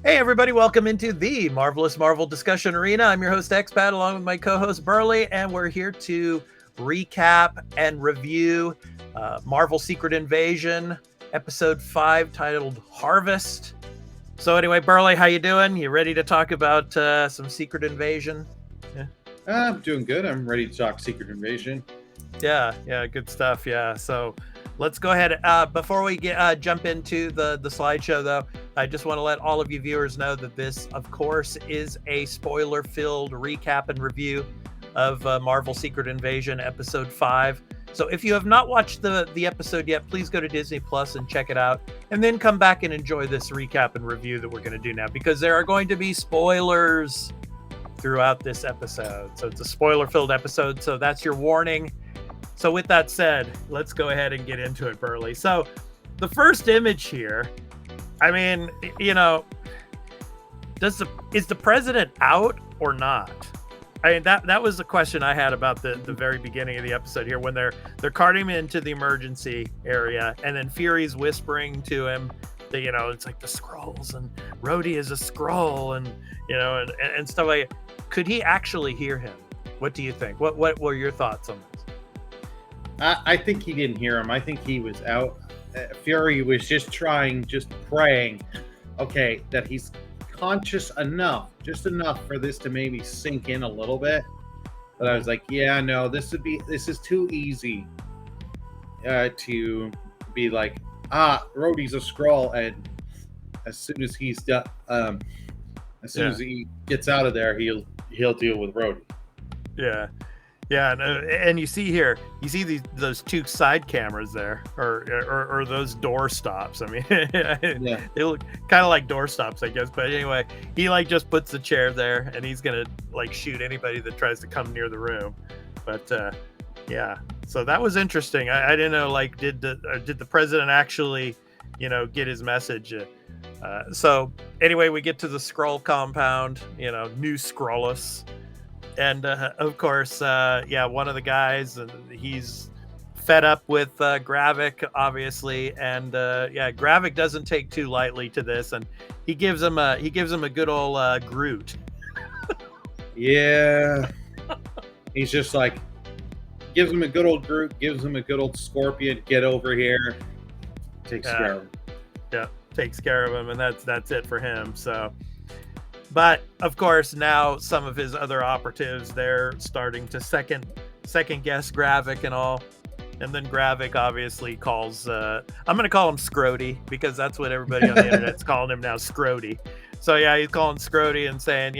Hey, everybody, welcome into the Marvelous Marvel Discussion Arena. I'm your host, Expat, along with my co host, Burley, and we're here to recap and review Marvel Secret Invasion, Episode 5, titled Harvest. So, anyway, Burley, how you doing? You ready to talk about some Secret Invasion? Yeah. I'm doing good. I'm ready to talk Secret Invasion. Yeah, good stuff. Yeah, so let's go ahead. Before we jump into the slideshow, though, I just want to let all of you viewers know that this, of course, is a spoiler-filled recap and review of Marvel Secret Invasion Episode 5. So if you have not watched the episode yet, please go to Disney Plus and check it out, and then come back and enjoy this recap and review that we're going to do now, because there are going to be spoilers throughout this episode. So it's a spoiler-filled episode, so that's your warning. So with that said, let's go ahead and get into it, Burley. So the first image here, I mean, is the president out or not? I mean, that was the question I had about the very beginning of the episode here, when they're carting him into the emergency area, and then Fury's whispering to him that, it's like the Skrulls, and Rhodey is a Skrull, and and stuff like that. Could he actually hear him? What do you think? What were your thoughts on this? I think he didn't hear him. I think he was out. Fury was just praying, okay, that he's conscious enough, just enough for this to maybe sink in a little bit. But I was like, yeah, no, this is too easy to be like, Rhodey's a Skrull, and as soon as he's done, as soon as he gets out of there, he'll deal with Rhodey. Yeah, and you see those two side cameras there, or those door stops. I mean, they look kind of like door stops, I guess. But anyway, he just puts the chair there, and he's gonna shoot anybody that tries to come near the room. But yeah, so that was interesting. I didn't know, did the president actually, get his message? So anyway, we get to the Skrull compound, New Skrullus. And of course, one of the guys, he's fed up with Gravik, obviously, and Gravik doesn't take too lightly to this, and he gives him a good old Groot. Yeah, he's just gives him a good old Groot, gives him a good old Scorpion. Get over here, takes care of him. Yeah, takes care of him, and that's it for him. So. But of course, now some of his other operatives, they're starting to second guess Gravik and all. And then Gravik obviously calls, I'm going to call him Scrody, because that's what everybody on the internet's calling him now, Scrody. So yeah, he's calling Scrody and saying,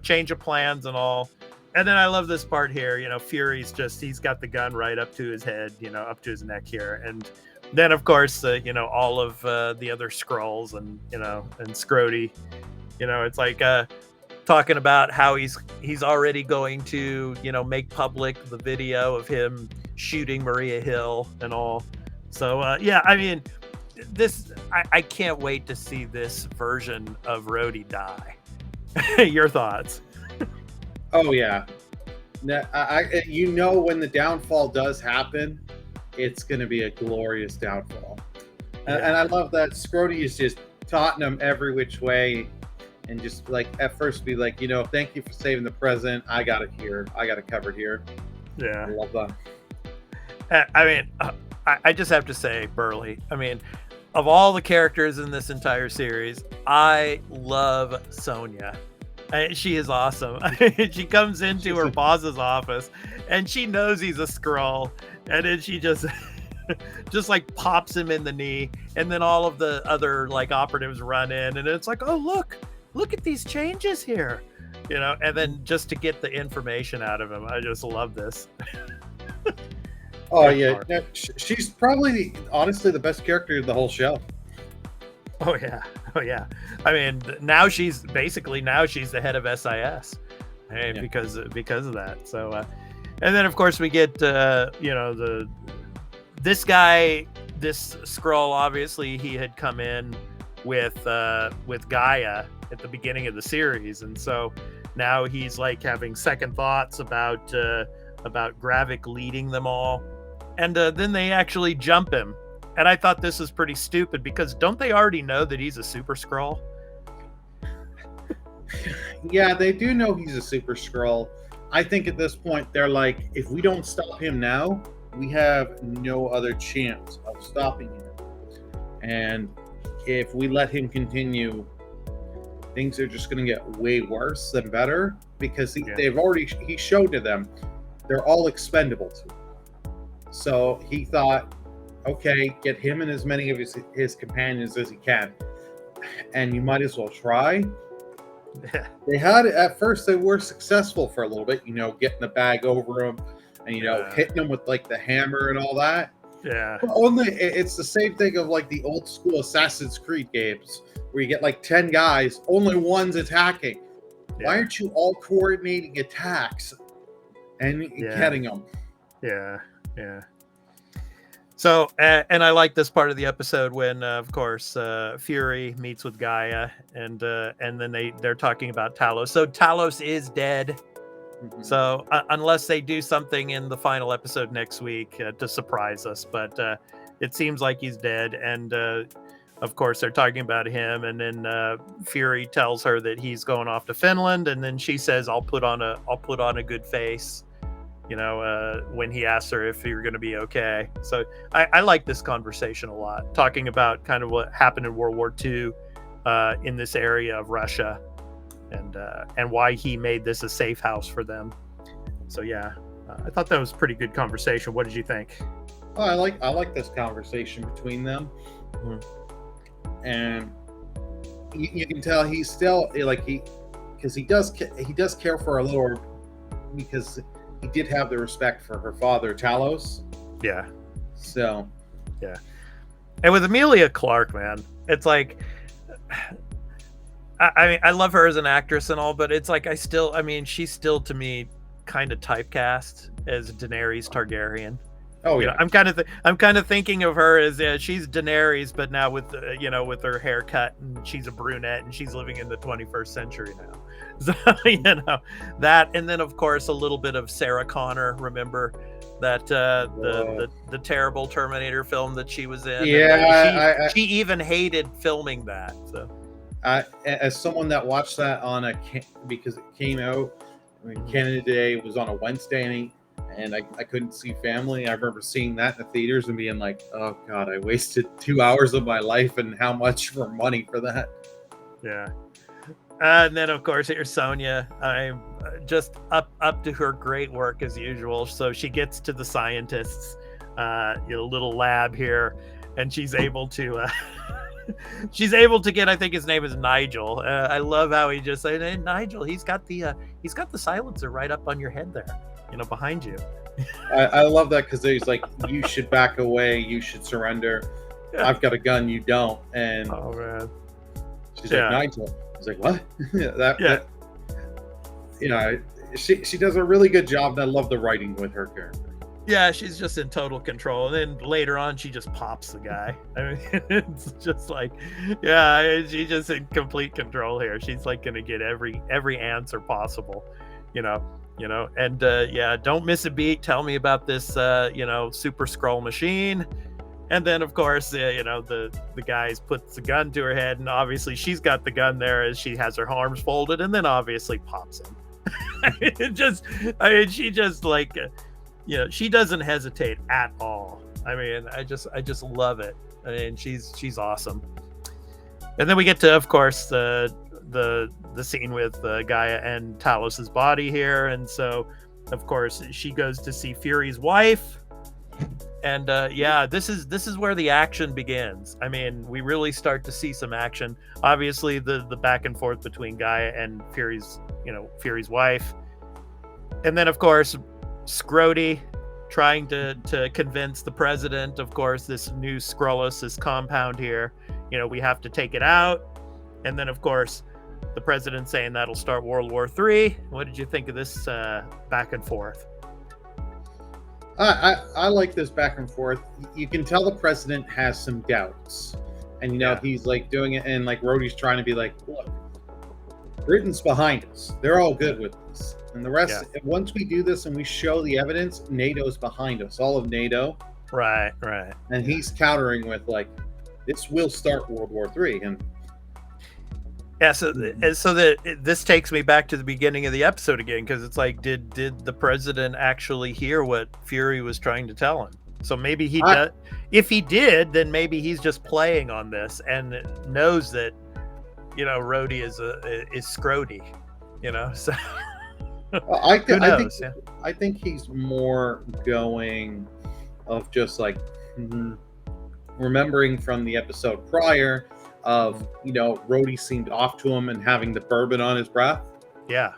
change of plans and all. And then I love this part here, Fury's he's got the gun right up to his head, up to his neck here. And then of course, all of the other Skrulls and Scrody. It's talking about how he's already going to, make public the video of him shooting Maria Hill and all. So, I mean, I can't wait to see this version of Rhodey die. Your thoughts? Oh, yeah. When the downfall does happen, it's going to be a glorious downfall. Yeah. And I love that Scrody is just taunting him every which way. And just at first be thank you for saving the president. I got it here. I got it covered here. Yeah. I love that. I mean, I just have to say, Burley, I mean, of all the characters in this entire series, I love Sonya. She is awesome. She comes into her boss's office and she knows he's a Skrull. And then she just pops him in the knee. And then all of the other operatives run in, and it's oh, look at these changes here, and then just to get the information out of him. I just love this. Oh yeah, she's probably honestly the best character in the whole show. Oh yeah. I mean, now she's the head of SIS, because of that. So and then of course we get this guy, this Skrull, obviously he had come in with Gaia at the beginning of the series, and so now he's having second thoughts about Gravik leading them all, and then they actually jump him, and I thought this was pretty stupid, because don't they already know that he's a super Skrull? Yeah, they do know he's a super Skrull. I think at this point they're like, if we don't stop him now, we have no other chance of stopping him. And if we let him continue, things are just going to get way worse than better because he showed to them they're all expendable to him. So he thought, okay, get him and as many of his companions as he can, and you might as well try. They had at first they were successful for a little bit, getting the bag over him and hitting him with like the hammer and all that. Yeah. But only it's the same thing of like the old school Assassin's Creed games where you get like 10 guys, only one's attacking. Yeah. Why aren't you all coordinating attacks and getting them? Yeah. So, and I like this part of the episode when, of course, Fury meets with Gaia, and then they're talking about Talos. So Talos is dead. Mm-hmm. So unless they do something in the final episode next week to surprise us, but it seems like he's dead. And of course, they're talking about him, and then Fury tells her that he's going off to Finland, and then she says, "I'll put on a good face." When he asks her if you're going to be okay. So I like this conversation a lot, talking about kind of what happened in World War II in this area of Russia, and why he made this a safe house for them. So yeah, I thought that was a pretty good conversation. What did you think? Oh, I like this conversation between them, and you can tell he's still because he does care for her a little, because he did have the respect for her father, Talos. Yeah. So. Yeah. And with Emilia Clarke, man, it's like, I mean, I love her as an actress and all, but it's like she's still to me kind of typecast as Daenerys Targaryen. Oh yeah. I'm kind of thinking of her as she's Daenerys, but now with with her haircut, and she's a brunette, and she's living in the 21st century now. So that, and then of course a little bit of Sarah Connor. Remember that the terrible Terminator film that she was in? Yeah, she even hated filming that. So as someone that watched that because it came out Canada Day, it was on a Wednesday, and I couldn't see family. I remember seeing that in the theaters and being like, oh God, I wasted 2 hours of my life, and how much for money for that. Yeah. And then of course here's Sonya. I'm just up to her great work as usual. So she gets to the scientists, little lab here, and she's able to get, I think his name is Nigel. I love how he just said, "Hey, Nigel, he's got the silencer right up on your head there, behind you." I love that, because he's like, you should back away, you should surrender. Yeah. I've got a gun, you don't. And oh man, she's like, Nigel. I was like, what? She does a really good job, and I love the writing with her character. Yeah, she's just in total control, and then later on she just pops the guy. I mean, it's just like, she's just in complete control here. She's like gonna get every answer possible, and don't miss a beat. Tell me about this super Skrull machine. And then, of course, the guys puts the gun to her head, and obviously she's got the gun there as she has her arms folded, and then obviously pops him. She just like, she doesn't hesitate at all. I mean, I just love it. I mean, she's awesome. And then we get to, of course, the scene with Gaia and Talos's body here, and so, of course, she goes to see Fury's wife. And this is where the action begins. I mean, we really start to see some action. Obviously, the back and forth between Gaia and Fury's wife, and then of course, Scrody trying to convince the president. Of course, this new Skrullos, this compound here. We have to take it out, and then of course, the president saying that'll start World War III. What did you think of this back and forth? I like this back and forth. You can tell the president has some doubts, and he's like doing it, and like Rhodey's trying to be like, look, Britain's behind us. They're all good with this, and the rest. Yeah. Once we do this and we show the evidence, NATO's behind us. All of NATO. Right. And he's countering with like, this will start World War III, and Yeah, so that this takes me back to the beginning of the episode again, because it's like, did the president actually hear what Fury was trying to tell him? So maybe he does. If he did, then maybe he's just playing on this and knows that, Rhodey is Scrody, So Well, I think he's more going of just like remembering from the episode prior of Rhodey seemed off to him and having the bourbon on his breath. Yeah.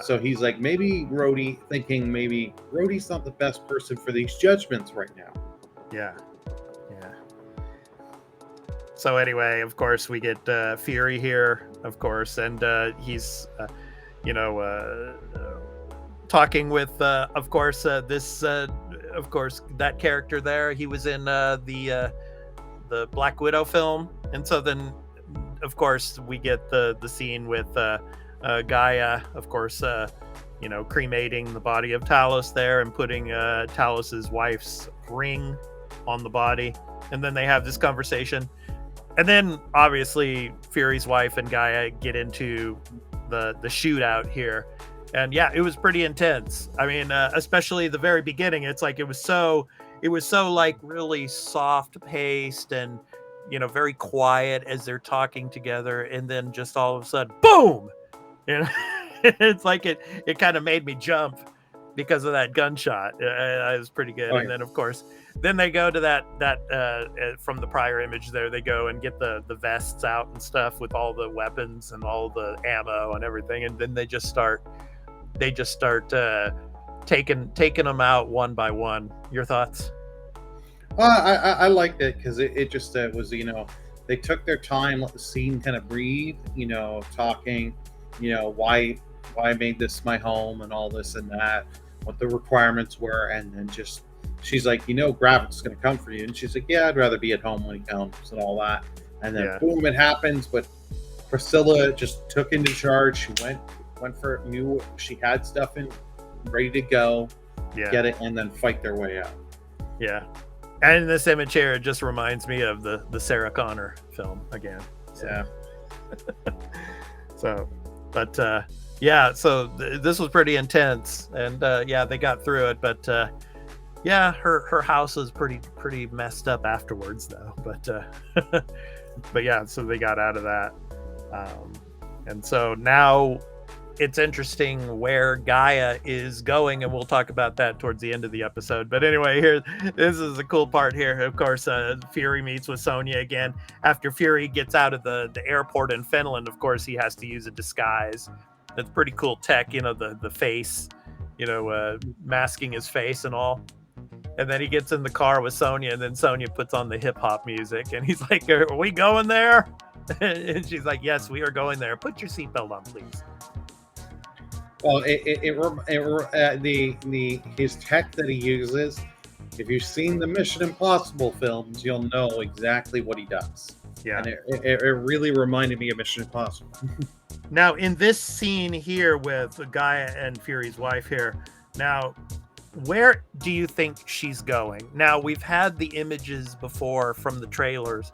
So he's like, maybe Rhodey's not the best person for these judgments right now. Yeah. So anyway, of course, we get Fury here, of course, and he's, talking with, of course, that character there. He was in the Black Widow film, and so then, of course, we get the scene with Gaia, of course, cremating the body of Talos there and putting Talos's wife's ring on the body, and then they have this conversation. And then, obviously, Fury's wife and Gaia get into the shootout here. And yeah, it was pretty intense. I mean, especially the very beginning. It's like it was so like really soft paced and, very quiet as they're talking together. And then just all of a sudden, boom! It's like it kind of made me jump because of that gunshot. It was pretty good. Oh, yeah. And then, of course, then they go to that from the prior image there, they go and get the vests out and stuff with all the weapons and all the ammo and everything. And then they just start taking them out one by one. Your thoughts? I liked it because it just was, they took their time, let the scene kind of breathe, talking, why I made this my home and all this and that, what the requirements were. And then just, she's like, Gravik's going to come for you. And she's like, yeah, I'd rather be at home when he comes and all that. And then boom, it happens. But Priscilla just took into charge. She went knew she had stuff ready to go, get it, and then fight their way out. Yeah. And this image here, it just reminds me of the Sarah Connor film again. So. Yeah. So, but so this was pretty intense, and they got through it. But her house was pretty messed up afterwards, though. But yeah, so they got out of that, and so now it's interesting where Gaia is going, and we'll talk about that towards the end of the episode. But anyway, this is the cool part here. Of course, Fury meets with Sonya again. After Fury gets out of the airport in Finland, of course, he has to use a disguise. That's pretty cool tech, the face, masking his face and all. And then he gets in the car with Sonya, and then Sonya puts on the hip-hop music, and he's like, are we going there? And she's like, yes, we are going there. Put your seatbelt on, please. Well, his tech that he uses, if you've seen the Mission Impossible films, you'll know exactly what he does. Yeah. And it really reminded me of Mission Impossible. Now, in this scene here with Gaia and Fury's wife here, now, where do you think she's going? Now, we've had the images before from the trailers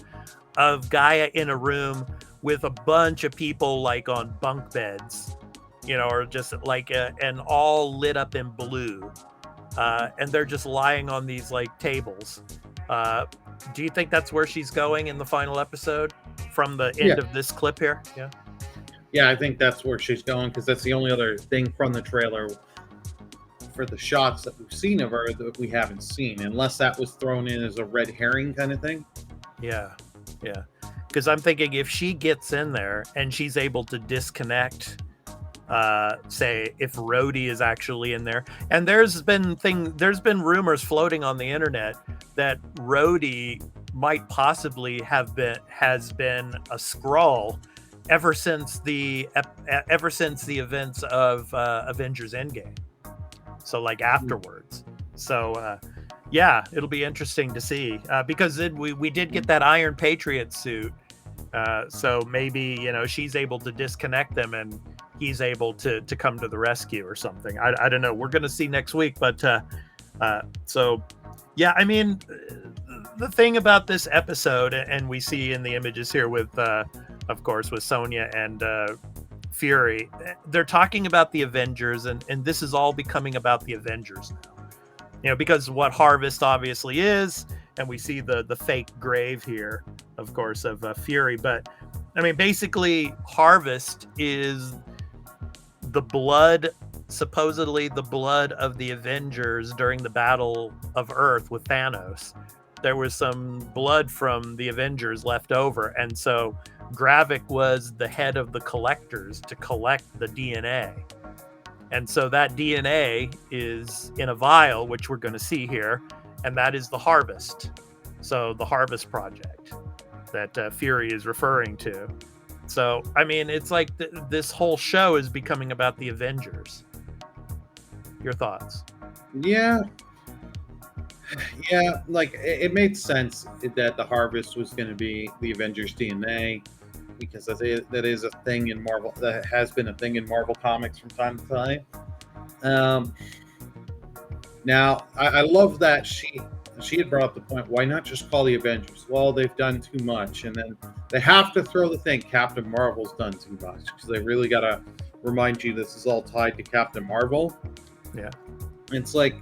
of Gaia in a room with a bunch of people like on bunk beds, or just like and all lit up in blue, and they're just lying on these like tables. Do you think that's where she's going in the final episode from the end of this clip here? Yeah, I think that's where she's going, because that's the only other thing from the trailer for the shots that we've seen of her that we haven't seen, unless that was thrown in as a red herring kind of thing. Yeah. Because I'm thinking if she gets in there and she's able to disconnect, say if Rhodey is actually in there, and there's been rumors floating on the internet that Rhodey might possibly has been a Skrull ever since the events of Avengers Endgame. So like afterwards. So it'll be interesting to see, because we did get that Iron Patriot suit. So maybe, she's able to disconnect them and he's able to come to the rescue or something. I don't know. We're going to see next week. But I mean, the thing about this episode, and we see in the images here with, of course, with Sonya and Fury. They're talking about the Avengers, and this is all becoming about the Avengers now. Because what Harvest obviously is, and we see the fake grave here, of course, of Fury. But I mean, basically, Harvest is the blood, supposedly the blood of the Avengers during the Battle of Earth with Thanos. There was some blood from the Avengers left over, and so Gravik was the head of the collectors to collect the DNA. And so that DNA is in a vial, which we're going to see here, and that is the Harvest. So the Harvest Project that Fury is referring to. So, I mean, it's like this whole show is becoming about the Avengers. Your thoughts? Yeah, like it made sense that the Harvest was going to be the Avengers DNA, because that is a thing in Marvel, that has been a thing in Marvel comics from time to time. Now I love that she had brought up the point, why not just call the Avengers? Well, they've done too much, and then they have to throw the thing, Captain Marvel's done too much, because they really got to remind you this is all tied to Captain Marvel. Yeah. It's like,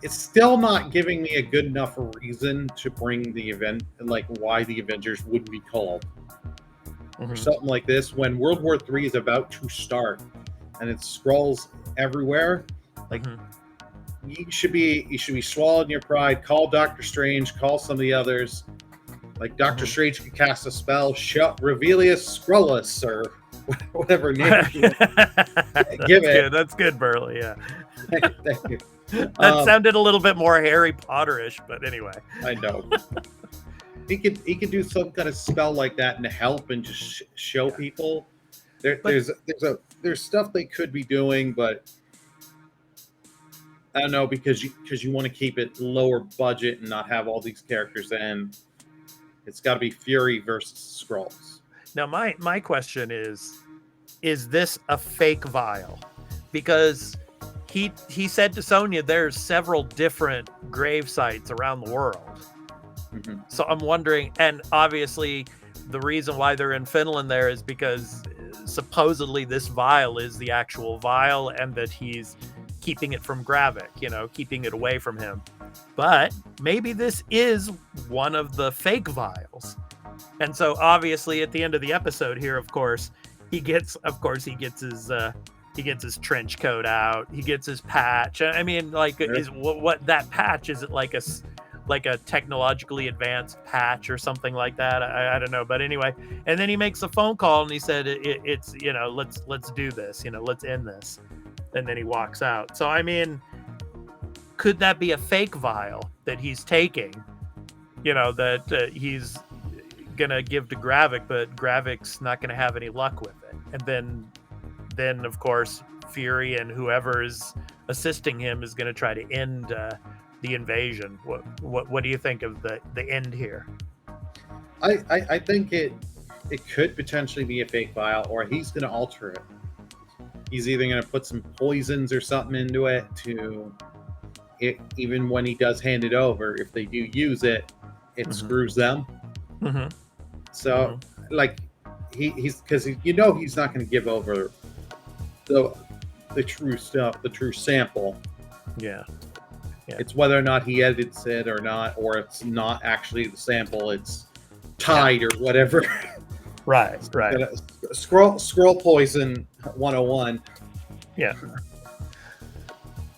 it's still not giving me a good enough reason to bring the event, and like why the Avengers would be called or something like this when World War III is about to start and it's Skrulls everywhere. Like, you should be swallowing your pride. Call Doctor Strange, call some of the others. Like, Doctor Strange could cast a spell, shut Revelius Skrullus, or whatever name give it. That's good, Burley. Yeah. Thank you. That sounded a little bit more Harry Potter-ish, but anyway. I know. He could do some kind of spell like that and help and just show people. There's stuff they could be doing, but I don't know, because you want to keep it lower budget and not have all these characters in. It's got to be Fury versus Skrulls. Now, my question is this a fake vial? Because he said to Sonya there's several different grave sites around the world. So I'm wondering, and obviously the reason why they're in Finland there is because supposedly this vial is the actual vial, and that he's keeping it from Gravik, keeping it away from him. But maybe this is one of the fake vials. And so obviously at the end of the episode here, of course, he gets his trench coat out. He gets his patch. I mean, like, is what that patch, is it like a technologically advanced patch or something like that? I don't know, but anyway. And then he makes a phone call and he said, "It's let's do this. Let's end this." And then he walks out. So I mean, could that be a fake vial that he's taking? That he's gonna give to Gravik, but Gravik's not gonna have any luck with it. And then of course Fury and whoever is assisting him is going to try to end the invasion. What do you think of the end here? I think it could potentially be a fake vial, or he's going to alter it. He's either going to put some poisons or something into it to it, even when he does hand it over, if they do use it, it screws them. So like he's because he's not going to give over the true stuff, the true sample. Yeah. It's whether or not he edits it or not, or it's not actually the sample, it's tied or whatever. Right. Skrull poison 101. Yeah.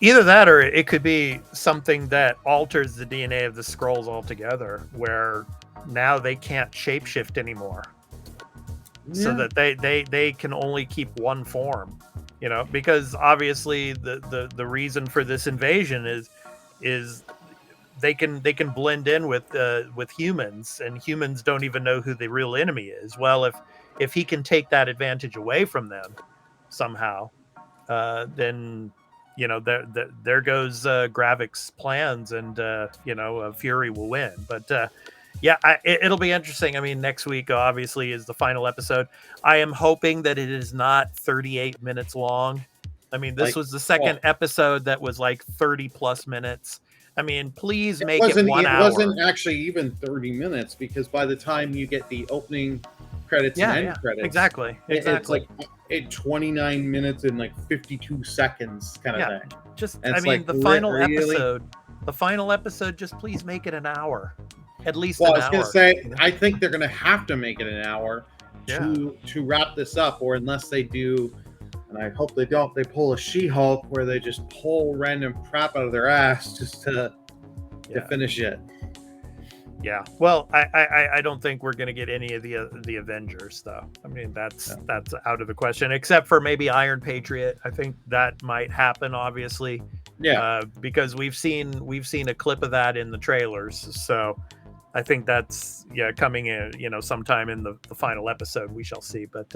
Either that, or it could be something that alters the DNA of the Skrulls altogether, where now they can't shapeshift anymore. So that they can only keep one form, because obviously the reason for this invasion is they can blend in with humans, and humans don't even know who the real enemy is. Well, if he can take that advantage away from them somehow, then there goes Gravik's plans, and Fury will win. But yeah, it'll be interesting. I mean, next week obviously is the final episode. I am hoping that it is not 38 minutes long. I mean, this was the second episode that was like 30 plus minutes. I mean, please make it 1 hour. It wasn't actually even 30 minutes, because by the time you get the opening credits and Yeah, end yeah, credits. exactly. It's like 29 minutes and like 52 seconds kind of Yeah. thing. Just, And I it's mean, like, the final really? episode, just please make it an hour, at least Well, an I was gonna hour. say, I think they're gonna have to make it an hour Yeah. to wrap this up, or unless they do, and I hope they don't, they pull a She-Hulk where they just pull random crap out of their ass just to finish it. Yeah. Well, I don't think we're going to get any of the Avengers though. I mean, that's out of the question, except for maybe Iron Patriot. I think that might happen, obviously. Yeah. Because we've seen a clip of that in the trailers. So I think that's coming in, sometime in the final episode. We shall see. But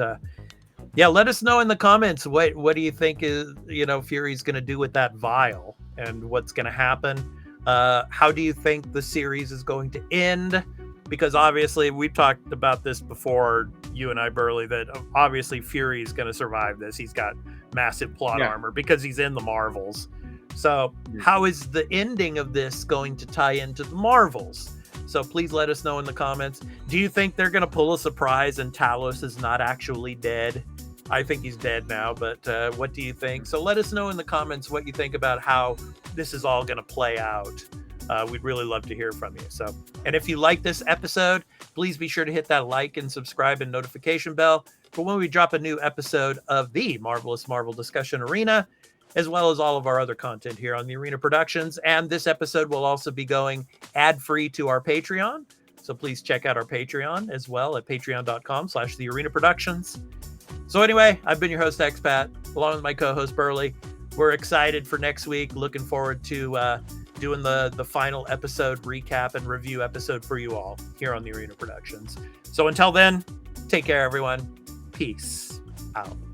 let us know in the comments what do you think is Fury's going to do with that vial and what's going to happen. How do you think the series is going to end? Because obviously we've talked about this before, you and I, Burley, that obviously Fury is going to survive this. He's got massive plot armor because he's in the Marvels. So how is the ending of this going to tie into the Marvels? So please let us know in the comments. Do you think they're going to pull a surprise and Talos is not actually dead? I think he's dead now, but what do you think? So let us know in the comments what you think about how this is all going to play out. We'd really love to hear from you. So, and if you like this episode, please be sure to hit that like and subscribe and notification bell for when we drop a new episode of the Marvelous Marvel Discussion Arena, as well as all of our other content here on the Arena Productions. And this episode will also be going ad-free to our Patreon. So please check out our Patreon as well at patreon.com/thearenaproductions. So anyway, I've been your host, Expat, along with my co-host, Burley. We're excited for next week. Looking forward to doing the final episode recap and review episode for you all here on the Arena Productions. So until then, take care, everyone. Peace out.